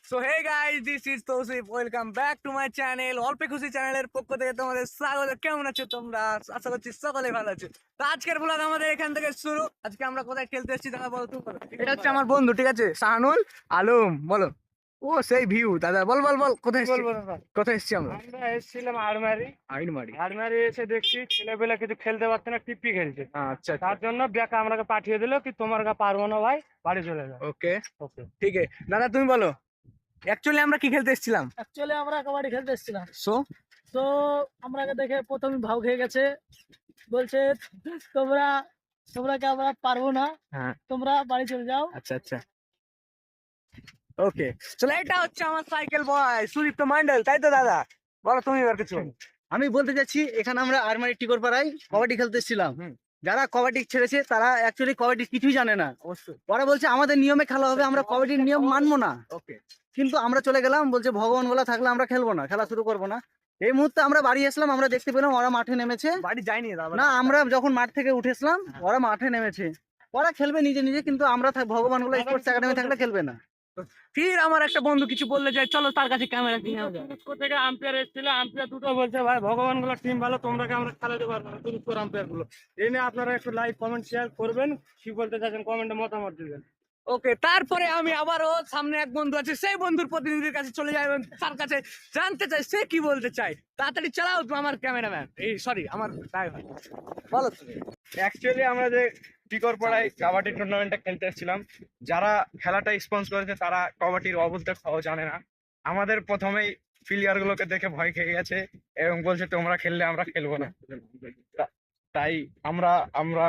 So hey guys, this is Tausif, welcome back to my channel Alpe Khushi চ্যানেলের পক্ষ থেকে তোমাদের স্বাগত। কেমন আছো তোমরা? আশা করছি সকলে ভালো আছো। তো আজকের ব্লগ আমাদের এখান থেকে শুরু। আজকে আমরা কোথায় খেলতে এসেছি দাদা বলো তুমি বলো। এটা হচ্ছে আমার বন্ধু, ঠিক আছে, শাহানুল আলম, বলো। ও সেই ভিউ দাদা, বল বল বল, কোথায় এসেছি? কোথায় এসেছি আমরা? আমরা এসেছিলাম আড়মারি। আইনমারি। আড়মারি এসে দেখছি ছেলেবেলা কিছু খেলতে পারছে না, টিপি খেলছে। আচ্ছা তার জন্য ব্যাকা আমাকে পাঠিয়ে দিল কি তোমার কাছে পারবো না ভাই, বাড়ি চলে যাও। ওকে, ওকে। ঠিক আছে দাদা তুমি বলো অ্যাকচুয়ালি আমরা কি খেলতে এসেছিলাম। অ্যাকচুয়ালি আমরা কাবাডি খেলতে এসেছিলাম। সো তো আমরাকে দেখে প্রথমে ভাও খেয়ে গেছে, বলছে তোমরা তোমরা কি আমরা পারবো না, হ্যাঁ, তোমরা বাড়ি চলে যাও। আচ্ছা আচ্ছা, ওকে। চলো, এটা হচ্ছে আমার সাইকেল বয় সুদীপ্ত মন্ডল, তাই তো দাদা? বলো তুমি এবার কিছু। আমি বলতে চাচ্ছি এখানে আমরা আরমারি টিকর পাড়ায় কবাডি খেলতে এসেছিলাম। যারা কবাডি ছেড়েছে তারা অ্যাকচুয়ালি কবাডি কিছুই জানে না। অবশ্যই। ওরা বলছে আমাদের নিয়মে খেলা হবে, আমরা কবাডির নিয়ম মানবো না। ওকে, কিন্তু আমরা চলে গেলাম, বলছে ভগবান বলা থাকলে আমরা খেলবো না, খেলা শুরু করবো না। এই মুহূর্তে আমরা বাড়ি আসলাম, আমরা দেখতে পেলাম ওরা মাঠে নেমেছে। বাড়ি যাইনি দাদা। না, আমরা যখন মাঠ থেকে উঠেছিলাম ওরা মাঠে নেমেছে। ওরা খেলবে নিজে নিজে, কিন্তু আমরা ভগবান বলা স্পোর্টস একাডেমি থাকলে খেলবে না। ফির আমার একটা বন্ধু কিছু বললে যায়, চলো তার কাছে ক্যামেরা কিনে আনো। তুরস্ক থেকে আম্পায়ার এসেছিল, আম্পায়ার দুটো বলছে ভাই ভগবান গুলো টিম ভালো, তোমরা কি আমরা খেলাতে পারবো না, তুরস্কর আম্পায়ার গুলো। এই নিয়ে আপনারা একটু লাইক কমেন্ট শেয়ার করবেন, কি বলতে চাচ্ছেন কমেন্টে মতামত দিবেন। ওকে, তারপরে আমি আবারও সামনে এক বন্ধু আছে, সেই বন্ধুর প্রতিনিধির কাছে চলে যাই এবং তার কাছে জানতে চাই সে কি বলতে চায়। তাড়াতাড়ি চালাও তো আমার ক্যামেরাম্যান, এই সরি আমার ড্রাইভার, বলো তুমি। অ্যাকচুয়ালি আমরা যে টিকর পাড়ায় কাবাডি টুর্নামেন্টটা খেলতে এসেছিলাম, যারা খেলাটা স্পন্সর করেছে তারা কবাডির অবস্থা খাওয়া জানে না। আমাদের প্রথমেই প্লেয়ার গুলোকে দেখে ভয় খেয়ে গেছে এবং বলছে তোমরা খেললে আমরা খেলবো না। তাই আমরা আমরা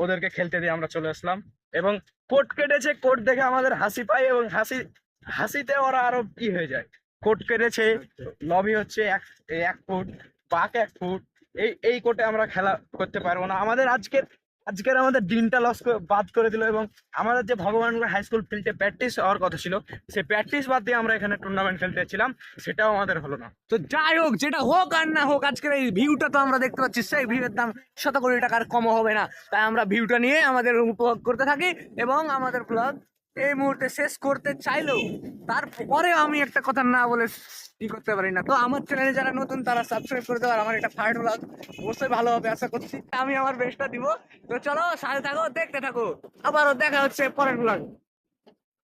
ওদেরকে খেলতে দিয়ে আমরা চলে আসলাম এবং কোট কেটেছে। কোট দেখে আমাদের হাসি পায় এবং হাসিতে ওরা আরো কি হয়ে যায়। কোট কেটেছে, লবি হচ্ছে 1 ফুট, বাক 1 ফুট। এই কোর্টে আমরা খেলা করতে পারবো না। আজকের আমাদের দিনটা বাদ করে দিল এবং আমাদের যে ভগবান হাই স্কুল ফিল্ডে প্র্যাকটিস হওয়ার কথা ছিল, সেই প্র্যাকটিস বাদ দিয়ে আমরা এখানে টুর্নামেন্ট খেলতে এসেছিলাম, সেটাও আমাদের হলো না। তো যাই হোক, যেটা হোক আর না হোক, আজকের এই ভিউটা তো আমরা দেখতে পাচ্ছি, সেই ভিউয়ের দাম শত কোটি টাকার কম হবে না। তাই আমরা ভিউটা নিয়ে আমাদের উপভোগ করতে থাকি এবং আমাদের ব্লগ এই মুহূর্তে শেষ করতে চাইলেও তারপরে আমি একটা কথা না বলে কি করতে পারি না। তো আমার চ্যানেলে যারা নতুন তারা সাবস্ক্রাইব করে দেওয়ার, আমার এটা ফার্স্ট ব্লগ অবশ্যই ভালো হবে আশা করছি। আমি আমার বেস্টটা দিব। তো চলো, সাথে থাকো, দেখতে থাকো, আবারও দেখা হচ্ছে পরের ব্লগ।